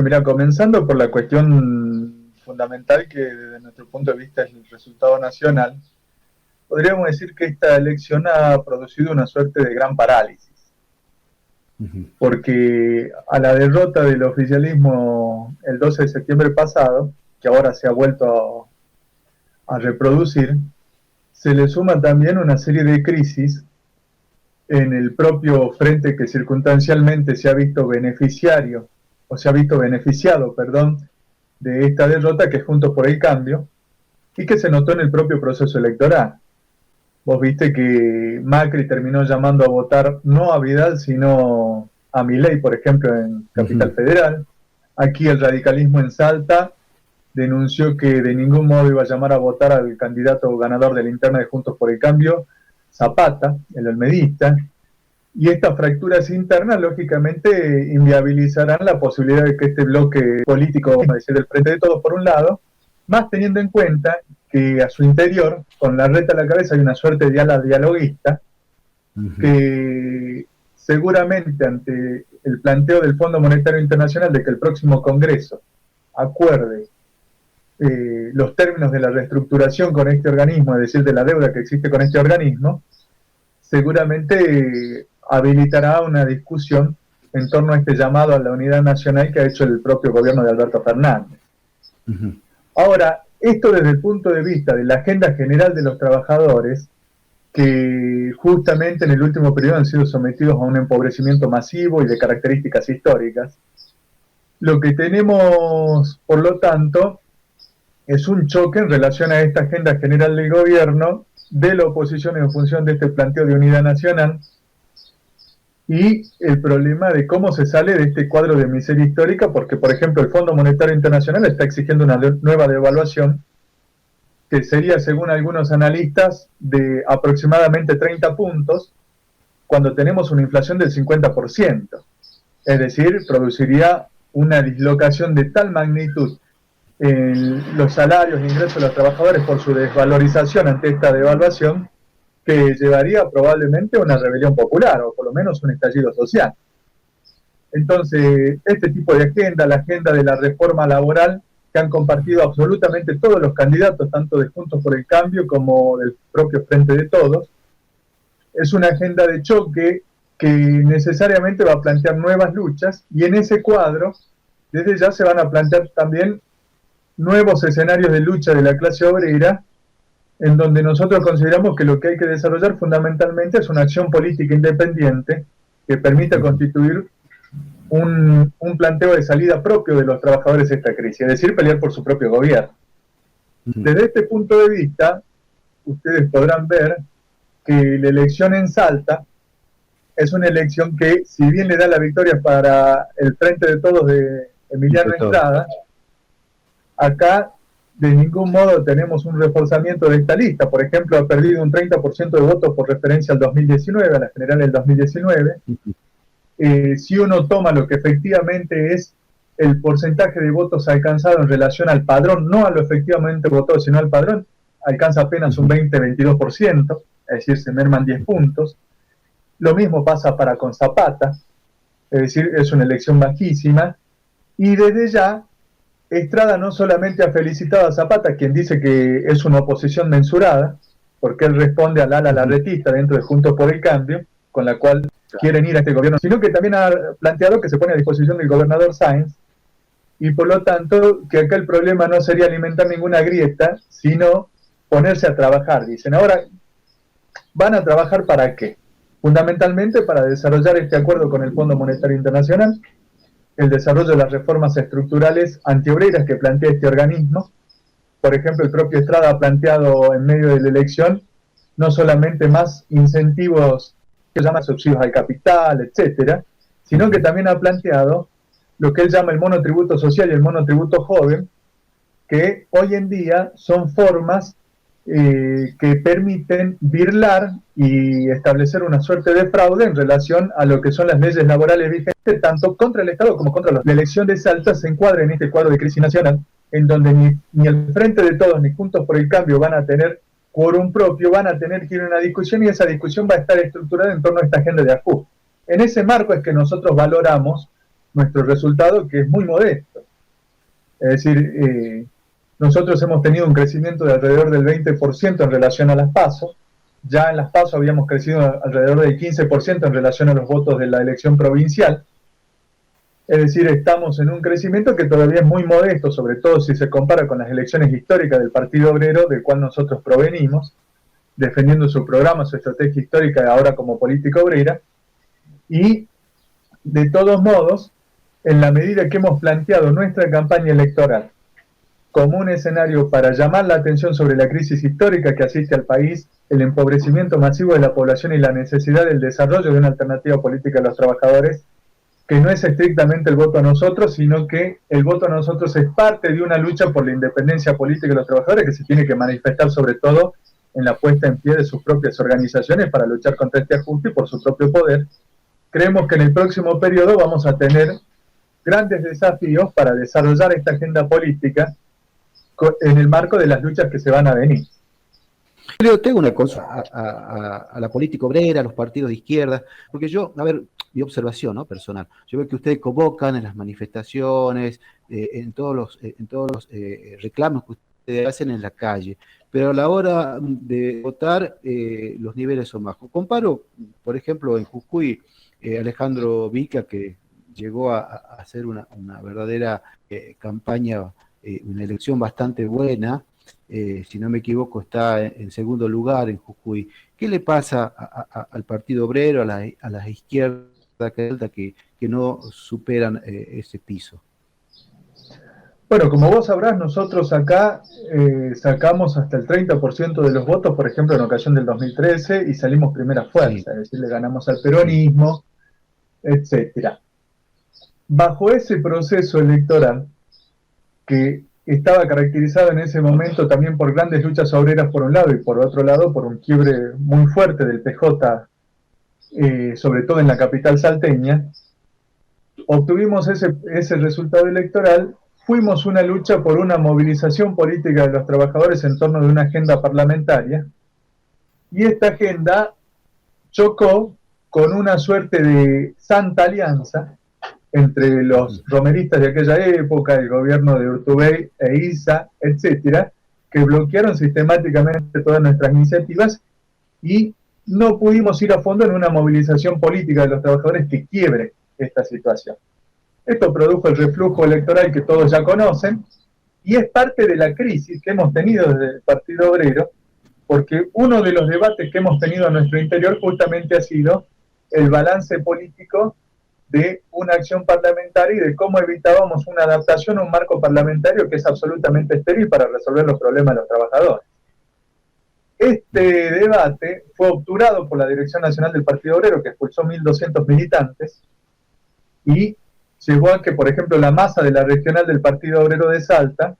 Mira, comenzando por la cuestión fundamental que desde nuestro punto de vista es el resultado nacional, podríamos decir que esta elección ha producido una suerte de gran parálisis, porque a la derrota del oficialismo el 12 de septiembre pasado, que ahora se ha vuelto a reproducir, se le suma también una serie de crisis en el propio frente que circunstancialmente se ha visto beneficiario, o se ha visto beneficiado, perdón, de esta derrota, que es Juntos por el Cambio, y que se notó en el propio proceso electoral. Vos viste que Macri terminó llamando a votar no a Vidal, sino a Milei, por ejemplo, en Capital Federal. Aquí el radicalismo en Salta denunció que de ningún modo iba a llamar a votar al candidato ganador de la interna de Juntos por el Cambio, Zapata, el olmedista, y estas fracturas internas lógicamente inviabilizarán la posibilidad de que este bloque político, vamos a decir, del Frente de Todos por un lado, más teniendo en cuenta que a su interior, con la reta a la cabeza, hay una suerte de ala dialoguista, que seguramente ante el planteo del Fondo Monetario Internacional de que el próximo Congreso acuerde los términos de la reestructuración con este organismo, es decir, de la deuda que existe con este organismo, seguramente habilitará una discusión en torno a este llamado a la unidad nacional que ha hecho el propio gobierno de Alberto Fernández. Ahora, esto desde el punto de vista de la agenda general de los trabajadores, que justamente en el último periodo han sido sometidos a un empobrecimiento masivo y de características históricas, lo que tenemos, por lo tanto, es un choque en relación a esta agenda general del gobierno, de la oposición en función de este planteo de unidad nacional, y el problema de cómo se sale de este cuadro de miseria histórica, porque, por ejemplo, el Fondo Monetario Internacional está exigiendo una nueva devaluación, que sería, según algunos analistas, de aproximadamente 30 puntos, cuando tenemos una inflación del 50%. Es decir, produciría una dislocación de tal magnitud en los salarios e ingresos de los trabajadores por su desvalorización ante esta devaluación, que llevaría probablemente a una rebelión popular, o por lo menos un estallido social. Entonces, este tipo de agenda, la agenda de la reforma laboral, que han compartido absolutamente todos los candidatos, tanto de Juntos por el Cambio como del propio Frente de Todos, es una agenda de choque que necesariamente va a plantear nuevas luchas, y en ese cuadro, desde ya se van a plantear también nuevos escenarios de lucha de la clase obrera, en donde nosotros consideramos que lo que hay que desarrollar fundamentalmente es una acción política independiente que permita constituir un planteo de salida propio de los trabajadores de esta crisis, es decir, pelear por su propio gobierno. Desde este punto de vista, ustedes podrán ver que la elección en Salta es una elección que, si bien le da la victoria para el Frente de Todos de Emiliano Entrada, acá de ningún modo tenemos un reforzamiento de esta lista. Por ejemplo, ha perdido un 30% de votos por referencia al 2019, a la general del 2019. Si uno toma lo que efectivamente es el porcentaje de votos alcanzado en relación al padrón, no a lo efectivamente votado, sino al padrón, alcanza apenas un 20-22%, es decir, se merman 10 puntos. Lo mismo pasa para con Zapata, es decir, es una elección bajísima, y desde ya Estrada no solamente ha felicitado a Zapata, quien dice que es una oposición mensurada, porque él responde al ala larretista dentro de Juntos por el Cambio, con la cual quieren ir a este gobierno, sino que también ha planteado que se pone a disposición del gobernador Sáenz, y por lo tanto que acá el problema no sería alimentar ninguna grieta, sino ponerse a trabajar. Dicen, ahora, ¿van a trabajar para qué? Fundamentalmente para desarrollar este acuerdo con el Fondo Monetario Internacional, el desarrollo de las reformas estructurales antiobreras que plantea este organismo. Por ejemplo, el propio Estrada ha planteado en medio de la elección no solamente más incentivos que llama subsidios al capital, etcétera, sino que también ha planteado lo que él llama el monotributo social y el monotributo joven, que hoy en día son formas que permiten birlar y establecer una suerte de fraude en relación a lo que son las leyes laborales vigentes, tanto contra el Estado como contra los. La elección de Salta se encuadra en este cuadro de crisis nacional, en donde ni el Frente de Todos ni Juntos por el Cambio van a tener quórum propio, van a tener que ir a una discusión, y esa discusión va a estar estructurada en torno a esta agenda de ajuste. En ese marco es que nosotros valoramos nuestro resultado, que es muy modesto. Es decir, nosotros hemos tenido un crecimiento de alrededor del 20% en relación a las PASO. Ya en las PASO habíamos crecido alrededor del 15% en relación a los votos de la elección provincial. Es decir, estamos en un crecimiento que todavía es muy modesto, sobre todo si se compara con las elecciones históricas del Partido Obrero, del cual nosotros provenimos, defendiendo su programa, su estrategia histórica, ahora como política obrera. Y, de todos modos, en la medida que hemos planteado nuestra campaña electoral como un escenario para llamar la atención sobre la crisis histórica que asiste al país, el empobrecimiento masivo de la población y la necesidad del desarrollo de una alternativa política a los trabajadores, que no es estrictamente el voto a nosotros, sino que el voto a nosotros es parte de una lucha por la independencia política de los trabajadores, que se tiene que manifestar sobre todo en la puesta en pie de sus propias organizaciones para luchar contra este ajuste y por su propio poder. Creemos que en el próximo periodo vamos a tener grandes desafíos para desarrollar esta agenda política en el marco de las luchas que se van a venir. Yo tengo una cosa a la política obrera, a los partidos de izquierda, porque yo, a ver, mi observación, ¿no?, personal, yo veo que ustedes convocan en las manifestaciones, en todos los reclamos que ustedes hacen en la calle, pero a la hora de votar los niveles son bajos. Comparo, por ejemplo, en Jujuy, Alejandro Vica, que llegó a hacer una verdadera campaña, una elección bastante buena. Si no me equivoco, está en segundo lugar en Jujuy. ¿Qué le pasa al Partido Obrero, a las izquierdas que no superan ese piso? Bueno, como vos sabrás, nosotros acá sacamos hasta el 30% de los votos, por ejemplo, en ocasión del 2013, y salimos primera fuerza, es decir, le ganamos al peronismo, etcétera. Bajo ese proceso electoral, que estaba caracterizado en ese momento también por grandes luchas obreras por un lado y por otro lado por un quiebre muy fuerte del PJ, sobre todo en la capital salteña, obtuvimos ese resultado electoral. Fuimos una lucha por una movilización política de los trabajadores en torno de una agenda parlamentaria, y esta agenda chocó con una suerte de santa alianza entre los romeristas de aquella época, el gobierno de Urtubey e ISA, etcétera, que bloquearon sistemáticamente todas nuestras iniciativas y no pudimos ir a fondo en una movilización política de los trabajadores que quiebre esta situación. Esto produjo el reflujo electoral que todos ya conocen y es parte de la crisis que hemos tenido desde el Partido Obrero, porque uno de los debates que hemos tenido a nuestro interior justamente ha sido el balance político de una acción parlamentaria y de cómo evitábamos una adaptación a un marco parlamentario que es absolutamente estéril para resolver los problemas de los trabajadores. Este debate fue obturado por la Dirección Nacional del Partido Obrero, que expulsó 1.200 militantes, y llevó a que, por ejemplo, la masa de la regional del Partido Obrero de Salta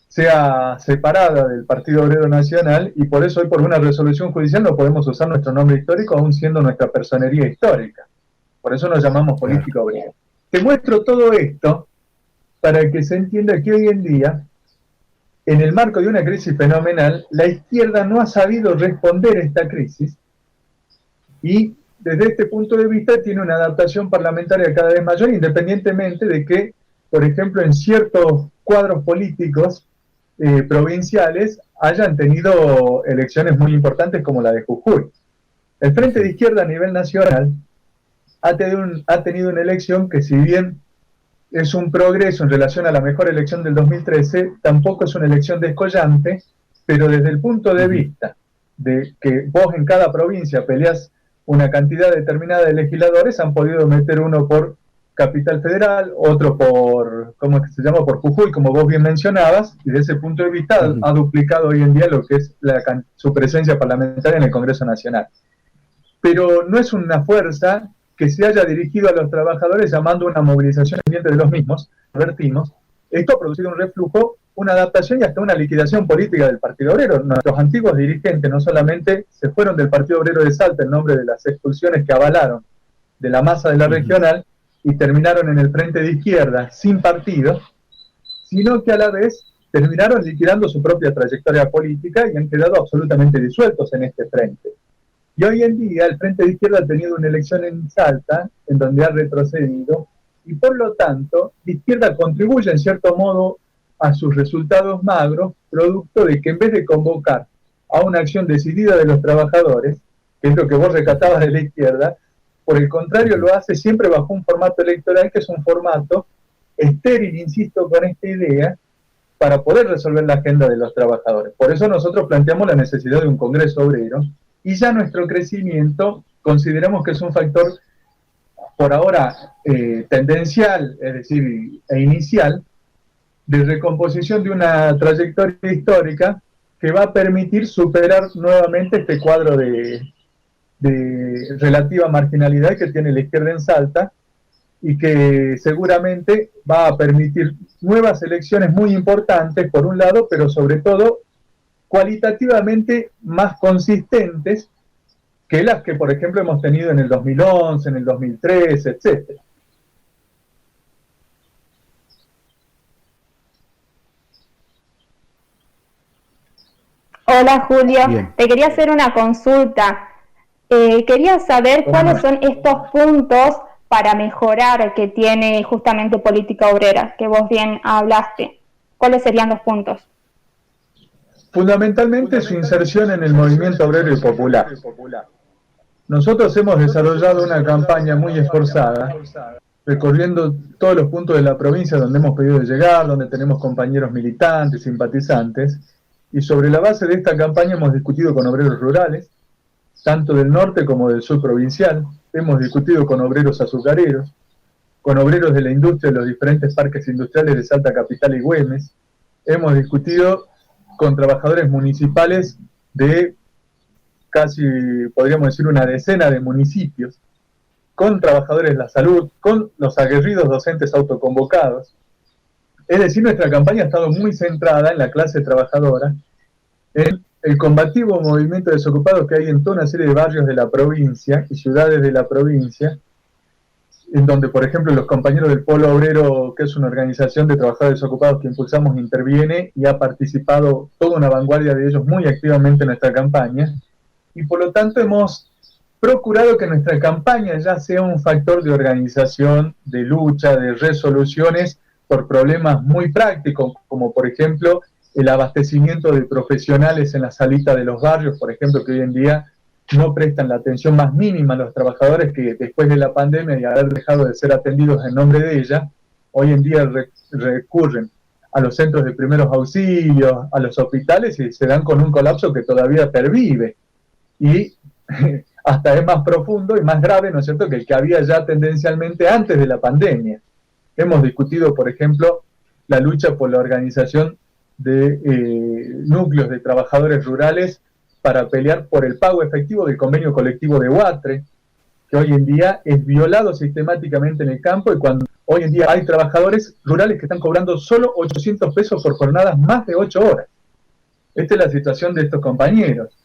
sea separada del Partido Obrero Nacional, y por eso hoy, por una resolución judicial, no podemos usar nuestro nombre histórico, aún siendo nuestra personería histórica. Por eso nos llamamos política obrera. Te muestro todo esto para que se entienda que hoy en día, en el marco de una crisis fenomenal, la izquierda no ha sabido responder a esta crisis y desde este punto de vista tiene una adaptación parlamentaria cada vez mayor, independientemente de que, por ejemplo, en ciertos cuadros políticos provinciales hayan tenido elecciones muy importantes como la de Jujuy. El Frente de Izquierda a nivel nacional ha tenido una elección que, si bien es un progreso en relación a la mejor elección del 2013, tampoco es una elección descollante, pero desde el punto de vista de que vos en cada provincia peleás una cantidad determinada de legisladores, han podido meter uno por Capital Federal, otro por, ¿cómo es que se llama?, por Jujuy, como vos bien mencionabas, y desde ese punto de vista ha duplicado hoy en día lo que es su presencia parlamentaria en el Congreso Nacional. Pero no es una fuerza que se haya dirigido a los trabajadores llamando una movilización pendiente de los mismos, advertimos. Esto ha producido un reflujo, una adaptación y hasta una liquidación política del Partido Obrero. Nuestros antiguos dirigentes no solamente se fueron del Partido Obrero de Salta en nombre de las expulsiones que avalaron de la masa de la regional y terminaron en el Frente de Izquierda sin partido, sino que a la vez terminaron liquidando su propia trayectoria política y han quedado absolutamente disueltos en este frente. Y hoy en día el Frente de Izquierda ha tenido una elección en Salta, en donde ha retrocedido, y por lo tanto la izquierda contribuye en cierto modo a sus resultados magros, producto de que en vez de convocar a una acción decidida de los trabajadores, que es lo que vos rescatabas de la izquierda, por el contrario lo hace siempre bajo un formato electoral que es un formato estéril, insisto, con esta idea, para poder resolver la agenda de los trabajadores. Por eso nosotros planteamos la necesidad de un Congreso Obrero, y ya nuestro crecimiento consideramos que es un factor por ahora tendencial, es decir, e inicial, de recomposición de una trayectoria histórica que va a permitir superar nuevamente este cuadro de relativa marginalidad que tiene la izquierda en Salta, y que seguramente va a permitir nuevas elecciones muy importantes, por un lado, pero sobre todo cualitativamente más consistentes que las que, por ejemplo, hemos tenido en el 2011, en el 2013, etcétera. Hola Julio, Bien. te quería hacer una consulta. Quería saber cuáles son estos puntos para mejorar que tiene justamente Política Obrera, que vos bien hablaste. ¿Cuáles serían los puntos? Fundamentalmente su inserción en el movimiento obrero y popular. Nosotros hemos desarrollado una campaña muy esforzada, recorriendo todos los puntos de la provincia donde hemos podido llegar, donde tenemos compañeros militantes, simpatizantes, y sobre la base de esta campaña hemos discutido con obreros rurales, tanto del norte como del sur provincial, hemos discutido con obreros azucareros, con obreros de la industria de los diferentes parques industriales de Salta Capital y Güemes, hemos discutido con trabajadores municipales de casi, podríamos decir, una decena de municipios, con trabajadores de la salud, con los aguerridos docentes autoconvocados. Es decir, nuestra campaña ha estado muy centrada en la clase trabajadora, en el combativo movimiento de desocupados que hay en toda una serie de barrios de la provincia y ciudades de la provincia, en donde, por ejemplo, los compañeros del Polo Obrero, que es una organización de trabajadores desocupados que impulsamos, interviene y ha participado toda una vanguardia de ellos muy activamente en nuestra campaña, y por lo tanto hemos procurado que nuestra campaña ya sea un factor de organización, de lucha, de resoluciones por problemas muy prácticos, como por ejemplo el abastecimiento de profesionales en la salita de los barrios, por ejemplo, que hoy en día no prestan la atención más mínima a los trabajadores, que después de la pandemia y haber dejado de ser atendidos en nombre de ella, hoy en día recurren a los centros de primeros auxilios, a los hospitales, y se dan con un colapso que todavía pervive. Y hasta es más profundo y más grave, ¿no es cierto?, que el que había ya tendencialmente antes de la pandemia. Hemos discutido, por ejemplo, la lucha por la organización de núcleos de trabajadores rurales para pelear por el pago efectivo del convenio colectivo de Huatre, que hoy en día es violado sistemáticamente en el campo, y cuando hoy en día hay trabajadores rurales que están cobrando solo 800 pesos por jornadas más de 8 horas. Esta es la situación de estos compañeros.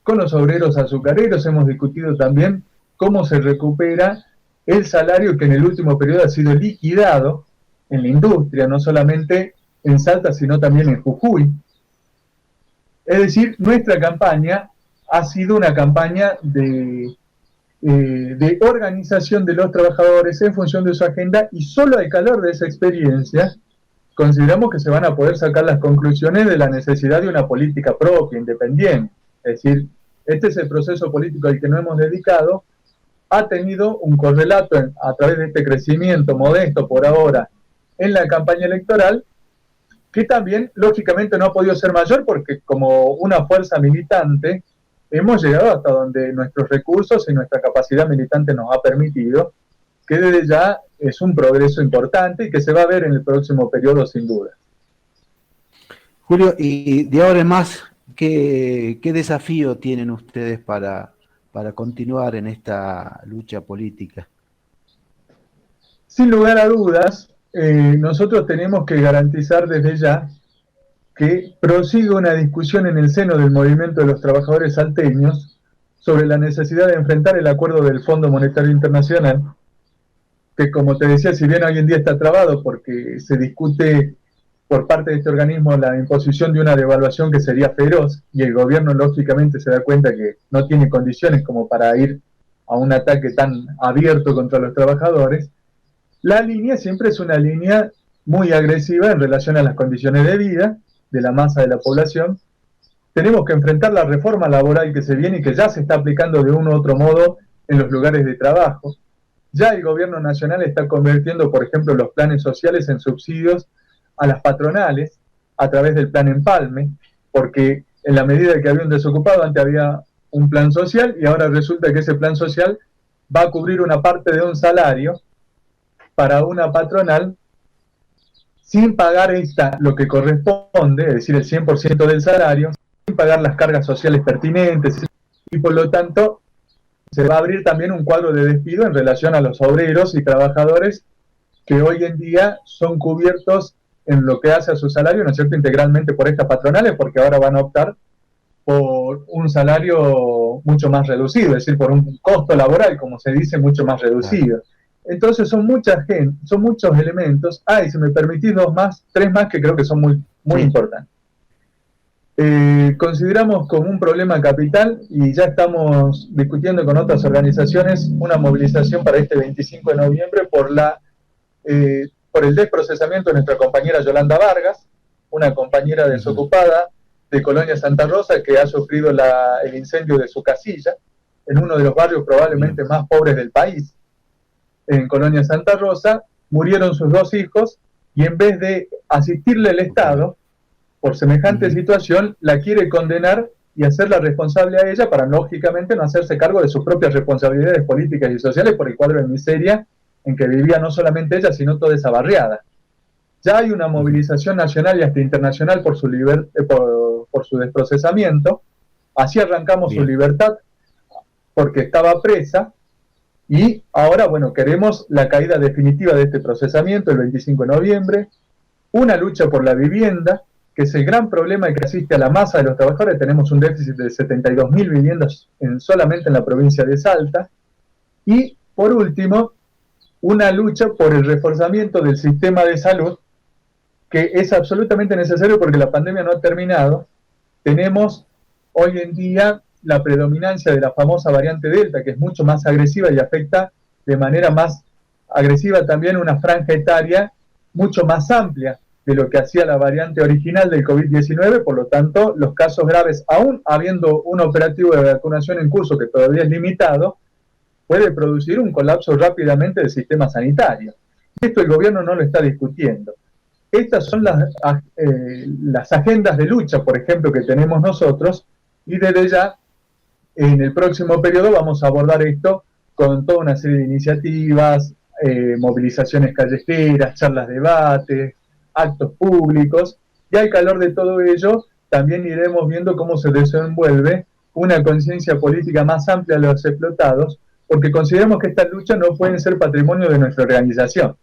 Con los obreros azucareros hemos discutido también cómo se recupera el salario que en el último periodo ha sido liquidado en la industria, no solamente en Salta, sino también en Jujuy. Es decir, nuestra campaña ha sido una campaña de organización de los trabajadores en función de su agenda, y solo al calor de esa experiencia consideramos que se van a poder sacar las conclusiones de la necesidad de una política propia, independiente. Es decir, este es el proceso político al que nos hemos dedicado, ha tenido un correlato a través de este crecimiento modesto por ahora en la campaña electoral, que también lógicamente no ha podido ser mayor, porque como una fuerza militante hemos llegado hasta donde nuestros recursos y nuestra capacidad militante nos ha permitido, que desde ya es un progreso importante y que se va a ver en el próximo periodo sin duda. Julio, y de ahora en más, ¿qué desafío tienen ustedes para continuar en esta lucha política? Sin lugar a dudas, nosotros tenemos que garantizar desde ya que prosiga una discusión en el seno del movimiento de los trabajadores salteños sobre la necesidad de enfrentar el acuerdo del Fondo Monetario Internacional, que, como te decía, si bien hoy en día está trabado porque se discute por parte de este organismo la imposición de una devaluación que sería feroz, y el gobierno lógicamente se da cuenta que no tiene condiciones como para ir a un ataque tan abierto contra los trabajadores, La línea siempre es una línea muy agresiva en relación a las condiciones de vida de la masa de la población. Tenemos que enfrentar la reforma laboral que se viene y que ya se está aplicando de uno u otro modo en los lugares de trabajo. Ya el gobierno nacional está convirtiendo, por ejemplo, los planes sociales en subsidios a las patronales a través del plan Empalme, porque en la medida que había un desocupado, antes había un plan social y ahora resulta que ese plan social va a cubrir una parte de un salario para una patronal sin pagar lo que corresponde, es decir, el 100% del salario, sin pagar las cargas sociales pertinentes, y por lo tanto se va a abrir también un cuadro de despido en relación a los obreros y trabajadores que hoy en día son cubiertos en lo que hace a su salario, ¿no es cierto?, integralmente por estas patronales, porque ahora van a optar por un salario mucho más reducido, es decir, por un costo laboral, como se dice, mucho más reducido. Entonces son muchos elementos. Y si me permitís tres más que creo que son muy importantes. Consideramos como un problema capital, y ya estamos discutiendo con otras organizaciones, una movilización para este 25 de noviembre por el desprocesamiento de nuestra compañera Yolanda Vargas, una compañera desocupada de Colonia Santa Rosa que ha sufrido el incendio de su casilla en uno de los barrios probablemente más pobres del país. En Colonia Santa Rosa murieron sus 2 hijos y en vez de asistirle el Estado por semejante situación, la quiere condenar y hacerla responsable a ella para, lógicamente, no hacerse cargo de sus propias responsabilidades políticas y sociales por el cuadro de miseria en que vivía no solamente ella, sino toda esa barriada. Ya hay una movilización nacional y hasta internacional por su desprocesamiento. Así arrancamos su libertad, porque estaba presa, y ahora, bueno, queremos la caída definitiva de este procesamiento el 25 de noviembre, una lucha por la vivienda, que es el gran problema que asiste a la masa de los trabajadores. Tenemos un déficit de 72.000 viviendas solamente en la provincia de Salta, y por último, una lucha por el reforzamiento del sistema de salud, que es absolutamente necesario porque la pandemia no ha terminado. Tenemos hoy en día la predominancia de la famosa variante Delta, que es mucho más agresiva y afecta de manera más agresiva también una franja etaria mucho más amplia de lo que hacía la variante original del COVID-19, por lo tanto, los casos graves, aún habiendo un operativo de vacunación en curso que todavía es limitado, puede producir un colapso rápidamente del sistema sanitario. Esto el gobierno no lo está discutiendo. Estas son las agendas de lucha, por ejemplo, que tenemos nosotros, y desde ya, en el próximo periodo vamos a abordar esto con toda una serie de iniciativas, movilizaciones callejeras, charlas de debate, actos públicos, y al calor de todo ello también iremos viendo cómo se desenvuelve una conciencia política más amplia de los explotados, porque consideramos que estas luchas no pueden ser patrimonio de nuestra organización,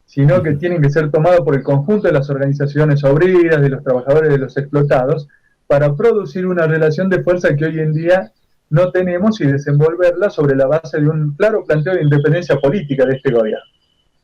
sino que tienen que ser tomadas por el conjunto de las organizaciones obreras, de los trabajadores, de los explotados, para producir una relación de fuerza que hoy en día no tenemos y desenvolverla sobre la base de un claro planteo de independencia política de este gobierno.